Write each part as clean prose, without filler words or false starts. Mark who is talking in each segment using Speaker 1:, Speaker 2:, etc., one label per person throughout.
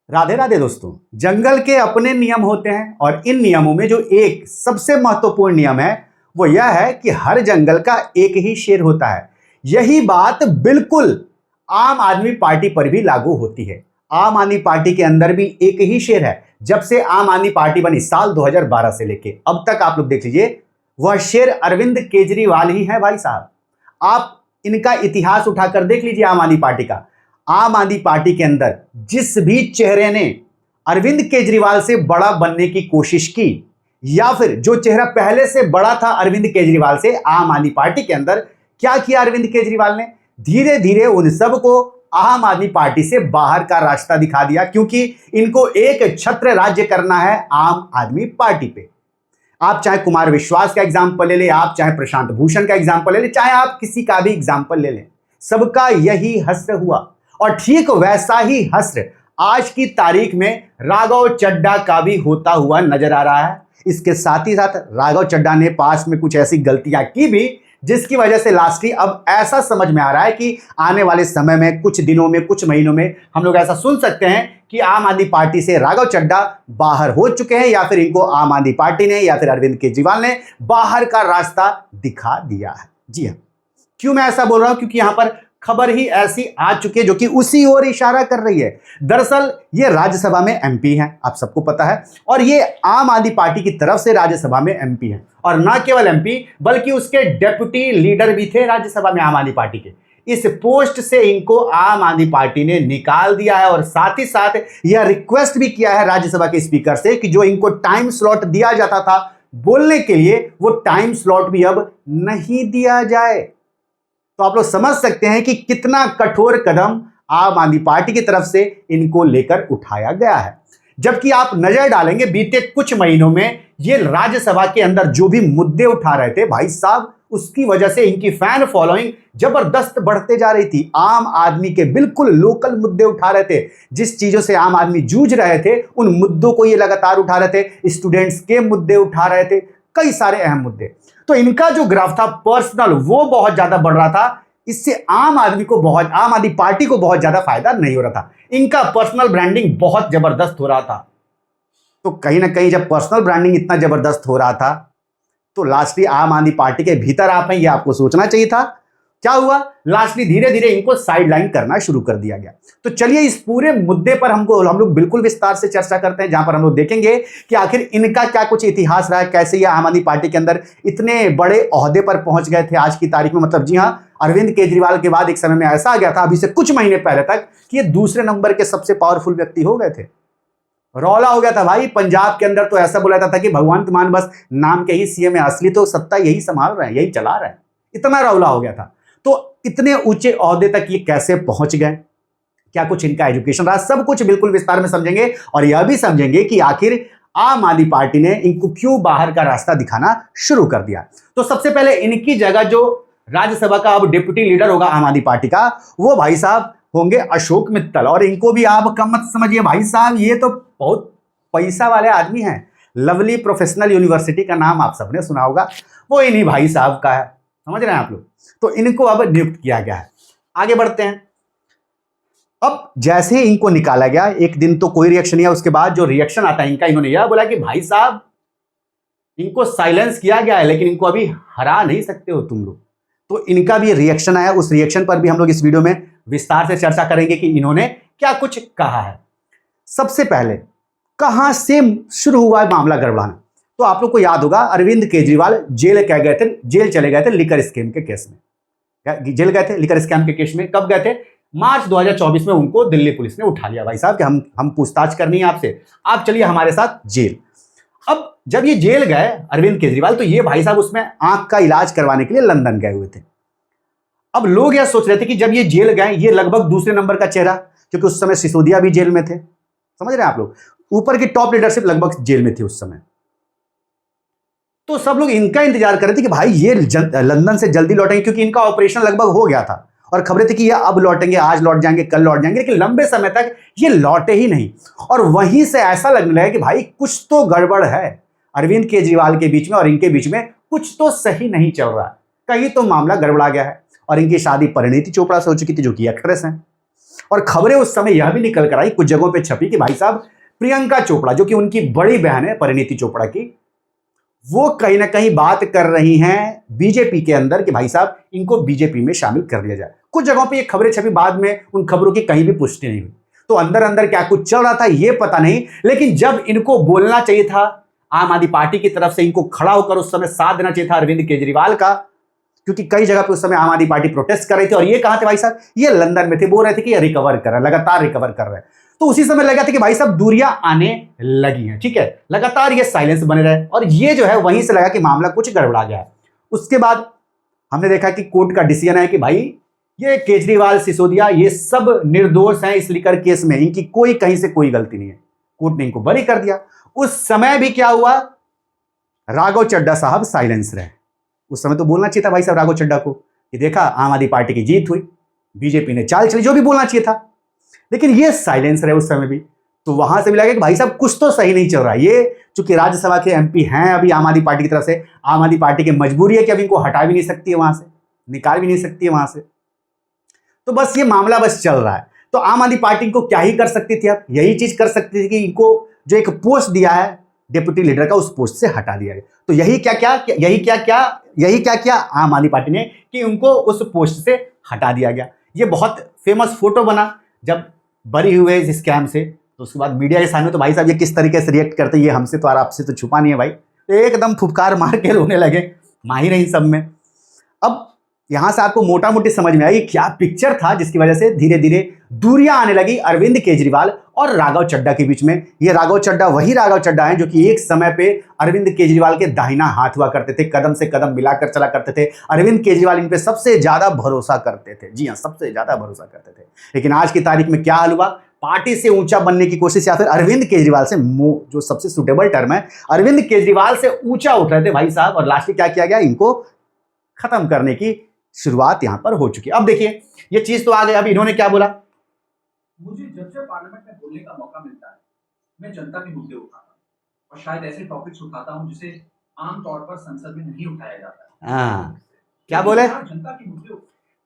Speaker 1: राधे राधे दोस्तों। जंगल के अपने नियम होते हैं और इन नियमों में जो एक सबसे महत्वपूर्ण नियम है वो यह है कि हर जंगल का एक ही शेर होता है। यही बात बिल्कुल आम आदमी पार्टी पर भी लागू होती है। आम आदमी पार्टी के अंदर भी एक ही शेर है। जब से आम आदमी पार्टी बनी साल 2012 से लेके अब तक आप लोग देख लीजिए, वह शेर अरविंद केजरीवाल ही है। भाई साहब, आप इनका इतिहास उठाकर देख लीजिए। आम आदमी पार्टी का, आम आदमी पार्टी के अंदर जिस भी चेहरे ने अरविंद केजरीवाल से बड़ा बनने की कोशिश की या फिर जो चेहरा पहले से बड़ा था अरविंद केजरीवाल से, आम आदमी पार्टी के अंदर क्या किया अरविंद केजरीवाल ने? धीरे धीरे उन सबको आम आदमी पार्टी से बाहर का रास्ता दिखा दिया, क्योंकि इनको एक छत्र राज्य करना है आम आदमी पार्टी पे। आप चाहे कुमार विश्वास का एग्जाम्पल ले लें, आप चाहे प्रशांत भूषण का एग्जाम्पल ले लें, चाहे आप किसी का भी एग्जाम्पल ले लें, सबका यही हश्र हुआ। और ठीक वैसा ही हश्र आज की तारीख में राघव चड्ढा का भी होता हुआ नजर आ रहा है। इसके साथ ही साथ राघव चड्ढा ने पास में कुछ ऐसी गलतियां की भी जिसकी वजह से लास्टली अब ऐसा समझ में आ रहा है कि आने वाले समय में, कुछ दिनों में, कुछ महीनों में हम लोग ऐसा सुन सकते हैं कि आम आदमी पार्टी से राघव चड्ढा बाहर हो चुके हैं या फिर इनको आम आदमी पार्टी ने या फिर अरविंद केजरीवाल ने बाहर का रास्ता दिखा दिया है। जी हाँ, क्यों मैं ऐसा बोल रहा हूं? क्योंकि यहां पर खबर ही ऐसी आ चुकी है जो कि उसी ओर इशारा कर रही है। दरअसल ये राज्यसभा में एमपी हैं, आप सबको पता है, और ये आम आदमी पार्टी की तरफ से राज्यसभा में एमपी हैं। और ना केवल एमपी बल्कि उसके डेप्यूटी लीडर भी थे राज्यसभा में आम आदमी पार्टी के। इस पोस्ट से इनको आम आदमी पार्टी ने निकाल दिया है और साथ ही साथ यह रिक्वेस्ट भी किया है राज्यसभा के स्पीकर से कि जो इनको टाइम स्लॉट दिया जाता था बोलने के लिए, वो टाइम स्लॉट भी अब नहीं दिया जाए। तो आप लोग समझ सकते हैं कि कितना कठोर कदम आम आदमी पार्टी की तरफ से इनको लेकर उठाया गया है। जबकि आप नजर डालेंगे बीते कुछ महीनों में ये राज्यसभा के अंदर जो भी मुद्दे उठा रहे थे, भाई साहब, उसकी वजह से इनकी फैन फॉलोइंग जबरदस्त बढ़ते जा रही थी। आम आदमी के बिल्कुल लोकल मुद्दे उठा रहे थे। जिस चीजों से आम आदमी जूझ रहे थे उन मुद्दों को ये लगातार उठा रहे थे। स्टूडेंट्स के मुद्दे उठा रहे थे, कई सारे अहम मुद्दे। तो इनका जो ग्राफ था पर्सनल, वो बहुत ज्यादा बढ़ रहा था। इससे आम आदमी पार्टी को बहुत ज्यादा फायदा नहीं हो रहा था। इनका पर्सनल ब्रांडिंग बहुत जबरदस्त हो रहा था। तो कहीं ना कहीं जब पर्सनल ब्रांडिंग इतना जबरदस्त हो रहा था तो लास्टली आम आदमी पार्टी के भीतर आप हैं, ये आपको सोचना चाहिए था। क्या हुआ? लास्टली धीरे धीरे इनको साइडलाइन करना शुरू कर दिया गया। तो चलिए इस पूरे मुद्दे पर हम लोग बिल्कुल विस्तार से चर्चा करते हैं, जहां पर हम लोग देखेंगे कि आखिर इनका क्या कुछ इतिहास रहा है, कैसे ये आम आदमी पार्टी के अंदर इतने बड़े ओहदे पर पहुंच गए थे आज की तारीख में। मतलब जी हाँ, अरविंद केजरीवाल के बाद एक समय में ऐसा आ गया था, अभी से कुछ महीने पहले तक, कि ये दूसरे नंबर के सबसे पावरफुल व्यक्ति हो गए थे। रौला हो गया था भाई पंजाब के अंदर। तो ऐसा बोला जाता था कि भगवंत मान बस नाम के ही सीएम है, असली तो सत्ता यही संभाल रहे हैं, यही चला रहे हैं। इतना रौला हो गया था। तो इतने ऊंचे ओहदे तक ये कैसे पहुंच गए, क्या कुछ इनका एजुकेशन रहा, सब कुछ बिल्कुल विस्तार में समझेंगे। और यह भी समझेंगे कि आखिर आम आदमी पार्टी ने इनको क्यों बाहर का रास्ता दिखाना शुरू कर दिया। तो सबसे पहले इनकी जगह जो राज्यसभा का अब डिप्टी लीडर होगा आम आदमी पार्टी का, वो भाई साहब होंगे अशोक मित्तल। और इनको भी आप कम मत समझिए भाई साहब, ये तो बहुत पैसा वाले आदमी हैं। लवली प्रोफेशनल यूनिवर्सिटी का नाम आप सबने सुना होगा, वो इन्हीं भाई साहब का है। समझ रहे हैं आप लोग? तो इनको अब नियुक्त किया गया है। आगे बढ़ते हैं। अब जैसे ही इनको निकाला गया, एक दिन तो कोई रिएक्शन नहीं है, उसके बाद जो रिएक्शन आता है इनका, इन्होंने यह बोला कि भाई साहब इनको साइलेंस किया गया है लेकिन इनको अभी हरा नहीं सकते हो तुम लोग। तो इनका भी रिएक्शन आया, उस रिएक्शन पर भी हम लोग इस वीडियो में विस्तार से चर्चा करेंगे कि इन्होंने क्या कुछ कहा है। सबसे पहले कहां से शुरू हुआ है मामला गड़बड़ाना? तो आप लोग को याद होगा अरविंद केजरीवाल जेल चले गए थे लिकर स्कैम के केस में। जेल गए थे लिकर स्कैम के केस में। कब गए थे? मार्च 2024 में उनको दिल्ली पुलिस ने उठा लिया। भाई साहब कि हम पूछताछ करनी है आपसे, आप चलिए हमारे साथ जेल। अब जब ये जेल गए अरविंद केजरीवाल, तो ये भाई साहब उसमें आंख का इलाज करवाने के लिए लंदन गए हुए थे। अब लोग यह सोच रहे थे कि जब ये जेल गए, ये लगभग दूसरे नंबर का चेहरा, क्योंकि उस समय सिसोदिया भी जेल में थे। समझ रहे हैं आप लोग? ऊपर की टॉप लीडरशिप लगभग जेल में थी उस समय। तो सब लोग इनका इंतजार कर रहे थे कि भाई ये लंदन से जल्दी लौटेंगे, क्योंकि इनका ऑपरेशन लगभग हो गया था और खबरें थी कि ये अब लौटेंगे, आज लौट जाएंगे, कल लौट जाएंगे। लेकिन लंबे समय तक ये लौटे ही नहीं। और वहीं से ऐसा लगने लगा कि भाई कुछ तो गड़बड़ है अरविंद केजरीवाल के बीच में और इनके बीच में, कुछ तो सही नहीं चल रहा, कहीं तो मामला गड़बड़ा गया है। और इनकी शादी परिणीति चोपड़ा से हो चुकी थी, जो कि एक्ट्रेस हैं। और खबरें उस समय यह भी निकल कर आई, कुछ जगहों पे छपी कि भाई साहब प्रियंका चोपड़ा जो कि उनकी बड़ी बहन है परिणीति चोपड़ा की, वो कहीं ना कहीं बात कर रही हैं बीजेपी के अंदर कि भाई साहब इनको बीजेपी में शामिल कर दिया जाए। कुछ जगहों पे ये खबरें छपी, बाद में उन खबरों की कहीं भी पुष्टि नहीं हुई। तो अंदर अंदर क्या कुछ चल रहा था ये पता नहीं, लेकिन जब इनको बोलना चाहिए था आम आदमी पार्टी की तरफ से, इनको खड़ा होकर उस समय साथ देना चाहिए था अरविंद केजरीवाल का, क्योंकि कई जगह पे उस समय आम आदमी पार्टी प्रोटेस्ट कर रही थी। और ये कहां थे भाई साहब, ये लंदन में थे, बोल रहे थे कि ये रिकवर कर रहे हैं, लगातार रिकवर कर रहे हैं। तो उसी समय लगा था कि भाई साहब दूरियां आने लगी हैं, ठीक है, लगातार ये साइलेंस बने रहे, और ये जो है वहीं से लगा कि मामला कुछ गड़बड़ा गया है। उसके बाद हमने देखा कि कोर्ट का डिसीजन है कि भाई ये केजरीवाल सिसोदिया ये सब निर्दोष हैं इस लीकर केस में, इनकी कोई कहीं से कोई गलती नहीं है। कोर्ट ने इनको बरी कर दिया। उस समय भी क्या हुआ, राघव चड्ढा साहब साइलेंस रहे। उस समय तो बोलना चाहिए था भाई साहब राघव चड्ढा को कि देखा आम आदमी पार्टी की जीत हुई, बीजेपी ने चाल चली, जो भी बोलना चाहिए था, लेकिन ये साइलेंस रहे उस समय भी। तो वहां से भी लगा कि भाई साहब कुछ तो सही नहीं चल रहा है। ये चूंकि राज्यसभा के एमपी हैं अभी आम आदमी पार्टी की तरफ से, आम आदमी पार्टी की मजबूरी है कि अभी इनको हटा भी नहीं सकती है वहां से, निकाल भी नहीं सकती है वहां से। तो बस ये मामला बस चल रहा है। तो आम आदमी पार्टी को क्या ही कर सकती थी, अब यही चीज कर सकती थी कि इनको जो एक पोस्ट दिया है डिप्टी लीडर का, उस पोस्ट से हटा दिया गया। तो यही क्या क्या आम आदमी पार्टी ने कि उनको उस पोस्ट से हटा दिया गया। ये बहुत फेमस फोटो बना जब बरी हुए इस स्कैम से। तो उसके बाद मीडिया के सामने तो भाई साहब ये किस तरीके से रिएक्ट करते, ये हमसे तो और आपसे तो छुपा नहीं है भाई, तो एकदम फुफकार मार के रोने लगे, माहिर है इन सब में। अब यहां से आपको मोटा मोटी समझ में आई क्या पिक्चर था जिसकी वजह से धीरे धीरे दूरियां आने लगी अरविंद केजरीवाल और राघव चड्ढा के बीच में। ये राघव चड्ढा वही राघव चड्ढा हैं जो कि एक समय पे अरविंद केजरीवाल के दाहिना हाथ हुआ करते थे, कदम से कदम मिलाकर चला करते थे। अरविंद केजरीवाल इन पे सबसे ज्यादा भरोसा करते थे, जी हाँ, सबसे ज्यादा भरोसा करते थे। लेकिन आज की तारीख में क्या हाल हुआ, पार्टी से ऊंचा बनने की कोशिश, या फिर अरविंद केजरीवाल से, जो सबसे सुटेबल टर्म है, अरविंद केजरीवाल से ऊंचा उठ रहे थे भाई साहब, और लास्ट में क्या किया गया, इनको खत्म करने की शुरुआत यहां पर हो चुकी है। अब देखिए ये चीज तो आ गई। अब इन्होंने क्या बोला,
Speaker 2: मुझे जब से पार्लियामेंट में बोलने का मौका मिलता है मैं जनता के मुद्दे उठाता हूँ, और शायद ऐसे टॉपिक्स उठाता हूँ जिसे आमतौर पर संसद में नहीं उठाया जाता है।
Speaker 1: क्या बोले,
Speaker 2: जनता के मुद्दे,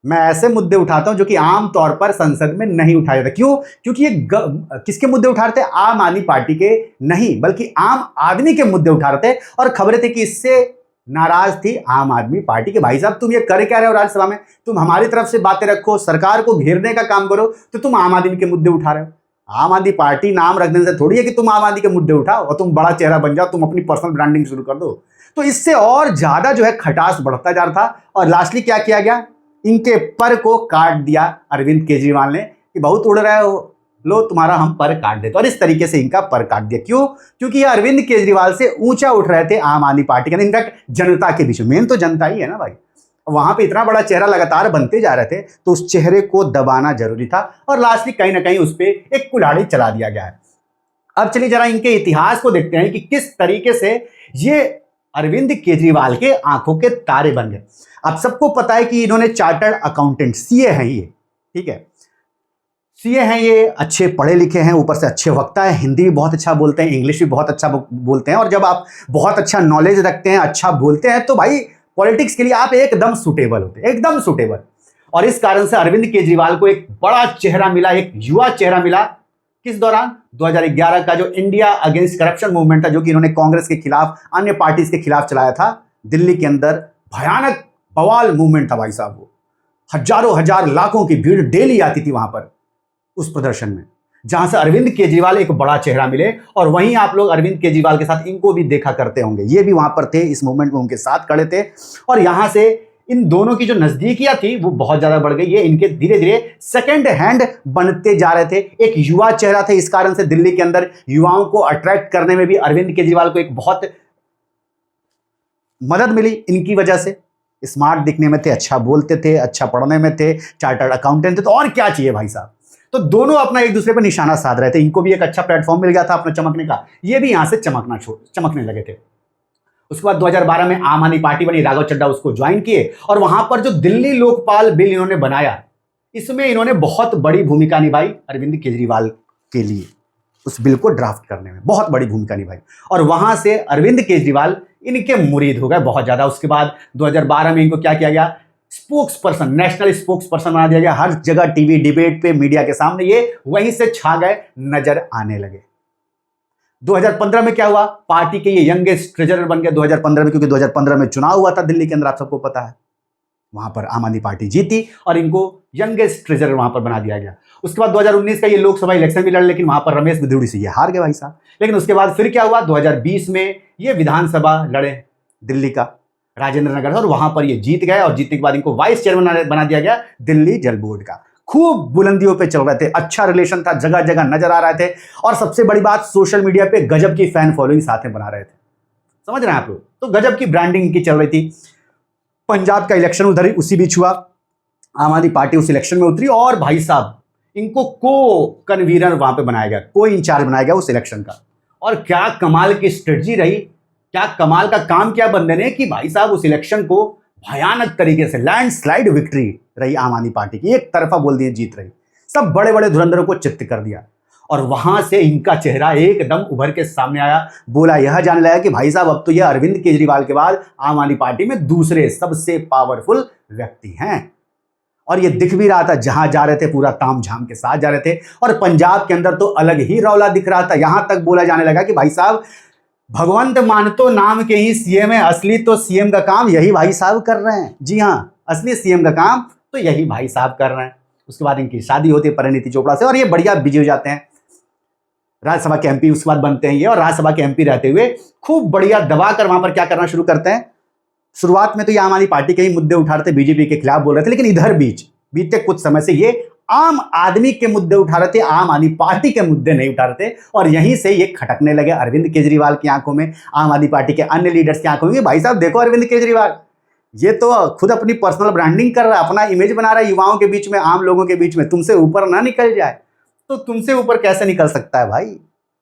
Speaker 1: मैं ऐसे मुद्दे उठाता हूं जो कि आम तौर पर संसद में नहीं उठाया जाता। क्यों, क्योंकि ये किसके मुद्दे उठा रहे थे, आम आदमी पार्टी के नहीं बल्कि आम आदमी के मुद्दे उठा रहे थे। और खबरें थी कि इससे नाराज थी आम आदमी पार्टी के, भाई साहब तुम ये कर क्या रहे हो राज्यसभा में, तुम हमारी तरफ से बातें रखो, सरकार को घेरने का काम करो, तो तुम आम आदमी के मुद्दे उठा रहे हो। आम आदमी पार्टी नाम रखने से थोड़ी है कि तुम आम आदमी के मुद्दे उठाओ और तुम बड़ा चेहरा बन जाओ, तुम अपनी पर्सनल ब्रांडिंग शुरू कर दो। तो इससे और ज्यादा जो है खटास बढ़ता जा रहा था। और लास्टली क्या किया गया, इनके पर को काट दिया अरविंद केजरीवाल ने कि बहुत उड़ रहे हो, लो तुम्हारा हम पर काट देते। और इस तरीके से इनका पर काट दिया। क्यों, क्योंकि ये अरविंद केजरीवाल से ऊंचा उठ रहे थे आम आदमी पार्टी के, इनफैक्ट जनता के बीच में। मेन तो जनता ही है ना भाई, वहां पे इतना बड़ा चेहरा लगातार बनते जा रहे थे, तो उस चेहरे को दबाना जरूरी था। और लास्टली कहीं ना कहीं उस पर एक कुल्हाड़ी चला दिया गया है। अब चलिए जरा इनके इतिहास को देखते हैं कि किस तरीके से ये अरविंद केजरीवाल के आंखों के तारे बन गए। आप सबको पता है कि इन्होंने चार्टर्ड अकाउंटेंट, सीए हैं ये, ठीक है, सीए हैं ये, अच्छे पढ़े लिखे हैं, ऊपर से अच्छे वक्ता है, हिंदी भी बहुत अच्छा बोलते हैं, इंग्लिश भी बहुत अच्छा बोलते हैं। और जब आप बहुत अच्छा नॉलेज रखते हैं, अच्छा बोलते हैं, तो भाई पॉलिटिक्स के लिए आप एकदम सुटेबल होते हैं, एकदम सुटेबल। और इस कारण से अरविंद केजरीवाल को एक बड़ा चेहरा मिला, एक युवा चेहरा मिला। किस दौरान, 2011 का जो इंडिया अगेंस्ट करप्शन मूवमेंट था, जो कि इन्होंने कांग्रेस के खिलाफ, अन्य पार्टीज के खिलाफ चलाया था दिल्ली के अंदर, भयानक बवाल मूवमेंट था भाई साहब। वो हजारों हजार लाखों की भीड़ डेली आती थी वहां पर उस प्रदर्शन में, जहां से अरविंद केजरीवाल एक बड़ा चेहरा मिले। और वहीं आप लोग अरविंद केजरीवाल के साथ इनको भी देखा करते होंगे, ये भी वहां पर थे, इस मूवमेंट में उनके साथ खड़े थे। और यहां से इन दोनों की जो नजदीकियां थी वो बहुत ज्यादा बढ़ गई। ये इनके धीरे धीरे सेकंड हैंड बनते जा रहे थे। एक युवा चेहरा थे, इस कारण से दिल्ली के अंदर युवाओं को अट्रैक्ट करने में भी अरविंद केजरीवाल को एक बहुत मदद मिली इनकी वजह से। स्मार्ट दिखने में थे, अच्छा बोलते थे, अच्छा पढ़ने में थे, चार्टर्ड अकाउंटेंट थे, तो और क्या चाहिए भाई साहब। तो दोनों अपना एक दूसरे पर निशाना साध रहे थे। इनको भी एक अच्छा प्लेटफॉर्म मिल गया था अपना चमकने का, ये भी यहां से चमकने लगे थे। उसके बाद 2012 में आम आदमी पार्टी बनी, राघव चड्ढा उसको ज्वाइन किए। और वहां पर जो दिल्ली लोकपाल बिल इन्होंने बनाया, इसमें इन्होंने बहुत बड़ी भूमिका निभाई अरविंद केजरीवाल के लिए, उस बिल को ड्राफ्ट करने में बहुत बड़ी भूमिका निभाई। और वहां से अरविंद केजरीवाल इनके मुरीद हो गए बहुत ज्यादा। उसके बाद 2012 में इनको क्या किया गया, spokes person, national spokes person बना दिया गया। हर जगह टीवी डिबेट पे, मीडिया के सामने ये वहीं से छा गए, नजर आने लगे। 2015 में क्या हुआ, पार्टी के ये यंगेस्ट ट्रेजरर बन गए 2015 में, क्योंकि 2015 में चुनाव हुआ था दिल्ली के अंदर, आप सबको पता है। वहां पर आम आदमी पार्टी जीती और इनको यंगेस्ट ट्रेजरर वहां पर बना दिया गया। उसके बाद 2019 का ये लोकसभा इलेक्शन भी लड़े, लेकिन वहां पर रमेश बिधूड़ी से ये हार गए भाई साहब। लेकिन उसके बाद फिर क्या हुआ, 2020 में ये विधानसभा लड़े दिल्ली का राजेंद्र नगर से, और वहां पर ये जीत गए, और जीतने के बाद इनको वाइस चेयरमैन बना दिया गया दिल्ली जल बोर्ड का। खूब बुलंदियों पे चल रहे थे, अच्छा रिलेशन था, जगह जगह नजर आ रहे थे, और सबसे बड़ी बात सोशल मीडिया पे गजब की फैन फॉलोइंग साथ में बना रहे थे। समझ रहे हैं आप लोग, तो गजब की ब्रांडिंग की चल रही थी। पंजाब का इलेक्शन उधर ही उसी बीच हुआ, आम आदमी पार्टी उस इलेक्शन में उतरी, और भाई साहब इनको को कन्वीनर वहां पे बनाया गया, को इंचार्ज बनाया गया उस इलेक्शन का। और क्या कमाल की स्ट्रेटजी रही, क्या कमाल का काम किया बंदे ने कि भाई साहब उस इलेक्शन को भयानक तरीके से लैंडस्लाइड विक्ट्री रही आम आदमी पार्टी की, एक तरफा बोल दिए जीत रही, सब बड़े बड़े धुरंधरों को चित्त कर दिया। और वहां से इनका चेहरा एकदम उभर के सामने आया, बोला यह जानने लगा कि भाई साहब अब तो यह अरविंद केजरीवाल के बाद आम आदमी पार्टी में दूसरे सबसे पावरफुल व्यक्ति हैं। और ये दिख भी रहा था, जहां जा रहे थे पूरा तामझाम के साथ जा रहे थे। और पंजाब के अंदर तो अलग ही रौला दिख रहा था, यहां तक बोला जाने लगा कि भाई साहब भगवंत मानतो नाम के ही सीएम है, असली तो सीएम का काम यही भाई साहब कर रहे हैं। जी हाँ, असली सीएम का काम तो यही भाई साहब कर रहे हैं। उसके बाद इनकी शादी होती है परिणीति चोपड़ा से, और ये बढ़िया बिजी हो जाते हैं, राज्यसभा के एमपी उसके बाद बनते हैं ये। और राज्यसभा के एमपी रहते हुए खूब बढ़िया दबा कर वहां पर क्या करना शुरू करते हैं। शुरुआत में तो ये आम आदमी पार्टी के ही मुद्दे उठा रहे थे, बीजेपी के खिलाफ बोल रहे थे, लेकिन इधर बीच बीते कुछ समय से ये आम आदमी के मुद्दे उठा रहे थे, आम आदमी पार्टी के मुद्दे नहीं उठा रहे थे। और यहीं से ये खटकने लगे अरविंद केजरीवाल की आंखों में, आम आदमी पार्टी के अन्य लीडर्स की आंखों में। भाई साहब देखो अरविंद केजरीवाल ये तो खुद अपनी पर्सनल ब्रांडिंग कर रहा है, अपना इमेज बना रहा है युवाओं के बीच में, आम लोगों के बीच में। तुमसे ऊपर ना निकल जाए तो तुमसे ऊपर कैसे निकल सकता है भाई,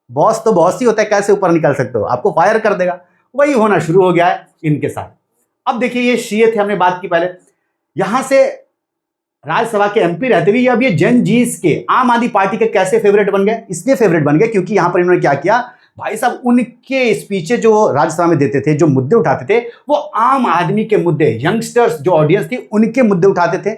Speaker 1: बॉस तो बॉस ही होता है, कैसे ऊपर निकल सकते हो, आपको फायर कर देगा। वही होना शुरू हो गया है इनके साथ। अब देखिए ये शीए थे, हमने बात की पहले, यहां से राज्यसभा के एमपी रहते हुए अब ये जन जीस के आम आदमी पार्टी के कैसे फेवरेट बन गए, इसलिए फेवरेट बन गए क्योंकि यहां पर इन्होंने क्या किया भाई साहब, उनके स्पीचें जो राज्यसभा में देते थे, जो मुद्दे उठाते थे, वो आम आदमी के मुद्दे, यंगस्टर्स जो ऑडियंस थी उनके मुद्दे उठाते थे।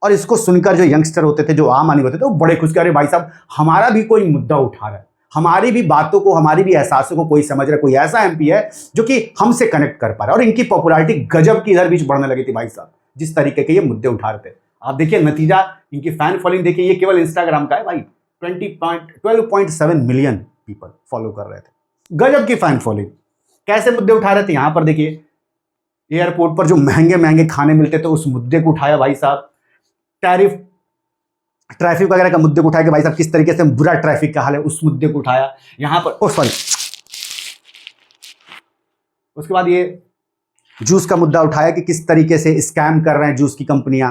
Speaker 1: और इसको सुनकर जो यंगस्टर होते थे, जो आम आदमी होते थे, वो बड़े खुश कर रहे भाई साहब हमारा भी कोई मुद्दा उठा रहा है, हमारी भी बातों को, हमारी भी एहसासों को कोई समझ रहा है, कोई ऐसा एमपी है जो कि हमसे कनेक्ट कर पा रहा है। और इनकी पॉपुलैरिटी गजब की इधर बीच बढ़ने लगी थी भाई साहब, जिस तरीके के ये मुद्दे उठा रहे थे। आप देखिए नतीजा, इनकी फैन फॉलोइंग देखिए, ये केवल इंस्टाग्राम का है भाई, 12.7 मिलियन पीपल फॉलो कर रहे थे, गजब की फैन फॉलोइंग। कैसे मुद्दे उठा रहे थे, यहां पर देखिए एयरपोर्ट पर जो महंगे महंगे खाने मिलते थे उस मुद्दे को उठाया भाई साहब, ट्रैफिक वगैरह का मुद्दे को उठाया कि भाई साहब किस तरीके से बुरा ट्रैफिक का हाल है, उस मुद्दे को उठाया यहां पर। उसके बाद ये जूस का मुद्दा उठाया कि किस तरीके से स्कैम कर रहे हैं जूस की कंपनियां,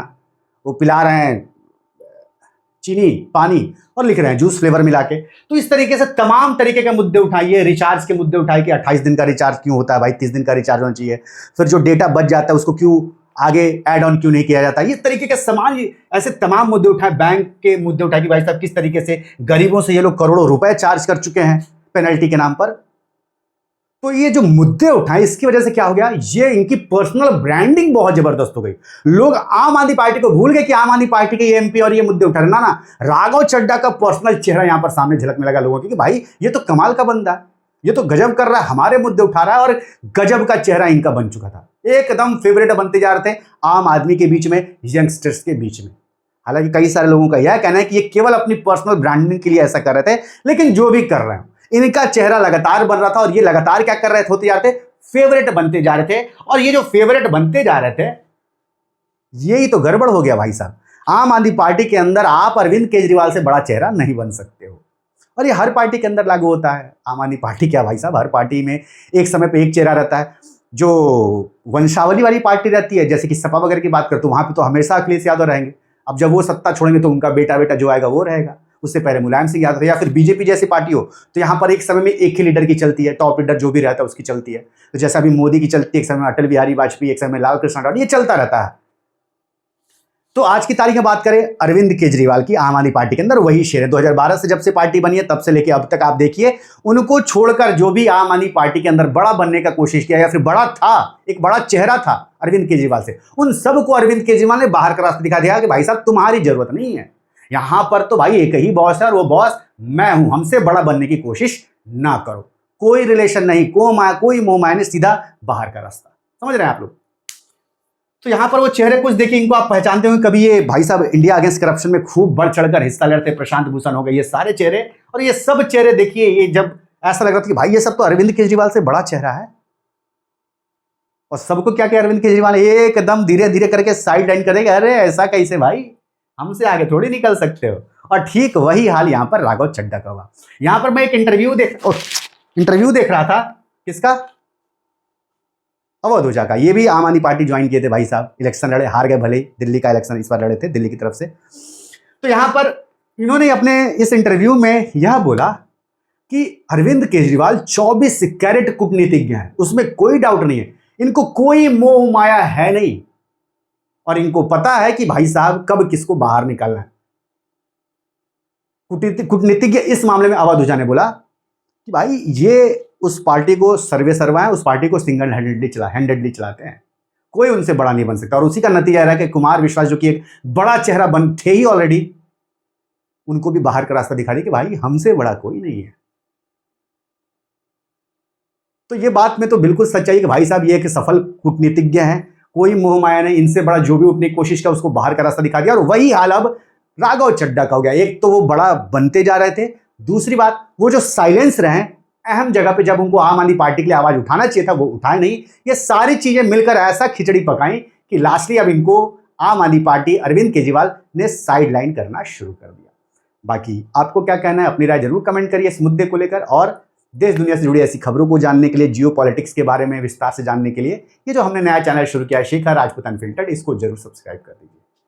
Speaker 1: वो पिला रहे हैं चीनी पानी और लिख रहे हैं जूस फ्लेवर मिला के। तो इस तरीके से तमाम तरीके के मुद्दे उठाइए, रिचार्ज के मुद्दे उठाए कि 28 दिन का रिचार्ज क्यों होता है भाई, 30 दिन का रिचार्ज होना चाहिए, फिर जो डेटा बच जाता है उसको क्यों आगे ऐड ऑन क्यों नहीं किया जाता। इस तरीके के समान ऐसे तमाम मुद्दे उठाए, बैंक के मुद्दे उठाए कि भाई साहब किस तरीके से गरीबों से ये लोग करोड़ों रुपए चार्ज कर चुके हैं पेनल्टी के नाम पर। तो ये जो मुद्दे उठाए इसकी वजह से क्या हो गया, ये इनकी पर्सनल ब्रांडिंग बहुत जबरदस्त हो गई। लोग आम आदमी पार्टी को भूल गए कि आम आदमी पार्टी के एमपी और ये मुद्दे उठा रहे ना, राघव चड्ढा का पर्सनल चेहरा यहां पर सामने झलकने लगा लोगों की कि भाई ये तो कमाल का बंदा है, ये तो गजब कर रहा है, हमारे मुद्दे उठा रहा है। और गजब का चेहरा इनका बन चुका था, एकदम फेवरेट बनते जा रहे थे आम आदमी के बीच में, यंगस्टर्स के बीच में। हालांकि कई सारे लोगों का यह कहना है कि ये केवल अपनी पर्सनल ब्रांडिंग के लिए ऐसा कर रहे थे, लेकिन जो भी कर रहे हैं इनका चेहरा लगातार बन रहा था और ये लगातार क्या कर रहे थे, होते जा रहे थे, फेवरेट बनते जा रहे थे। और ये जो फेवरेट बनते जा रहे थे यही तो गड़बड़ हो गया भाई साहब। आम आदमी पार्टी के अंदर आप अरविंद केजरीवाल से बड़ा चेहरा नहीं बन सकते हो, और ये हर पार्टी के अंदर लागू होता है। आम आदमी पार्टी क्या भाई साहब, हर पार्टी में एक समय पे एक चेहरा रहता है। जो वंशावली वाली पार्टी रहती है, जैसे कि सपा वगैरह की बात करते हो, वहां पे तो हमेशा अखिलेश यादव रहेंगे। अब जब वो सत्ता छोड़ेंगे तो उनका बेटा जो आएगा वो रहेगा, उससे पहले मुलायम सिंह यादव। या फिर बीजेपी जैसी पार्टी हो तो यहाँ पर एक समय में एक ही लीडर की चलती है, टॉप लीडर जो भी रहता है उसकी चलती है। तो जैसा अभी मोदी की चलती है, एक समय में अटल बिहारी वाजपेयी, एक समय में लाल कृष्ण आडवाणी, ये चलता रहता है। तो आज की तारीख में बात करें अरविंद केजरीवाल की, आम आदमी पार्टी के अंदर वही शेर है। 2012 से जब से पार्टी बनी है तब से लेके अब तक आप देखिए, उनको छोड़कर जो भी आम आदमी पार्टी के अंदर बड़ा बनने का कोशिश किया या फिर बड़ा था, एक बड़ा चेहरा था अरविंद केजरीवाल से, उन सबको अरविंद केजरीवाल ने बाहर का रास्ता दिखा दिया कि भाई साहब तुम्हारी जरूरत नहीं है, यहां पर तो भाई एक ही बॉस है और वो बॉस मैं हूं, हमसे बड़ा बनने की कोशिश ना करो, कोई रिलेशन नहीं, कोई मोह माया नहीं, सीधा बाहर का रास्ता। समझ रहे हैं आप लोग? तो यहां पर वो चेहरे कुछ देखिए, इनको आप पहचानते होंगे, कभी ये भाई साहब इंडिया अगेंस्ट करप्शन में खूब बढ़ चढ़कर हिस्सा ले रहे थे, प्रशांत भूषण हो गए, ये सारे चेहरे, और ये सब चेहरे देखिए, ये जब ऐसा लग रहा था कि भाई ये सब तो अरविंद केजरीवाल से बड़ा चेहरा है, और सबको क्या किया अरविंद केजरीवाल एकदम धीरे धीरे करके साइड लाइन करेगा, अरे ऐसा कैसे भाई, हमसे आगे थोड़ी निकल सकते हो। और ठीक वही हाल यहां पर राघव चड्ढा का हुआ। यहां पर मैं एक इंटरव्यू देख रहा था, किसका? अवध ओझा का। ये भी आम आदमी पार्टी ज्वाइन किए थे भाई साहब, इलेक्शन लड़े, हार गए भले ही, दिल्ली का इलेक्शन इस बार लड़े थे दिल्ली की तरफ से। तो यहां पर इन्होंने अपने इस इंटरव्यू में यह बोला कि अरविंद केजरीवाल 24 कैरेट कूटनीतिज्ञ हैं, उसमें कोई डाउट नहीं है, इनको कोई मोह माया है नहीं, और इनको पता है कि भाई साहब कब किसको बाहर निकालना है। कूटनीतिज्ञ इस मामले में अवध ओझा ने बोला कि भाई ये उस पार्टी को सर्वे सर्वा है, उस पार्टी को सिंगल हैंडेडली चलाते हैं, कोई उनसे बड़ा नहीं बन सकता। और उसी का नतीजा रहा कि कुमार विश्वास जो कि एक बड़ा चेहरा बन थे ही ऑलरेडी, उनको भी बाहर का रास्ता दिखा दिया कि भाई हमसे बड़ा कोई नहीं है। तो ये बात में तो बिल्कुल सच्चाई है कि भाई साहब ये एक सफल कूटनीतिज्ञ हैं, कोई मोह माया नहीं, इनसे बड़ा जो भी उठने की कोशिश का उसको बाहर का रास्ता दिखा दिया। और वही हाल अब राघव चड्ढा का हो गया। एक तो वो बड़ा बनते जा रहे थे, दूसरी बात वो जो साइलेंस रहे अहम जगह पे, जब उनको आम आदमी पार्टी के लिए आवाज उठाना चाहिए था वो उठाए नहीं। ये सारी चीजें मिलकर ऐसा खिचड़ी पकाई कि लास्टली अब इनको आम आदमी पार्टी अरविंद केजरीवाल ने साइड लाइन करना शुरू कर दिया। बाकी आपको क्या कहना है, अपनी राय जरूर कमेंट करिए इस मुद्दे को लेकर। और देश दुनिया से जुड़ी ऐसी खबरों को जानने के लिए, जियो पॉलिटिक्स के बारे में विस्तार से जानने के लिए, ये जो हमने नया चैनल शुरू किया है शेखर राजपूत अनफिल्टर्ड, इसको जरूर सब्सक्राइब कर दीजिए।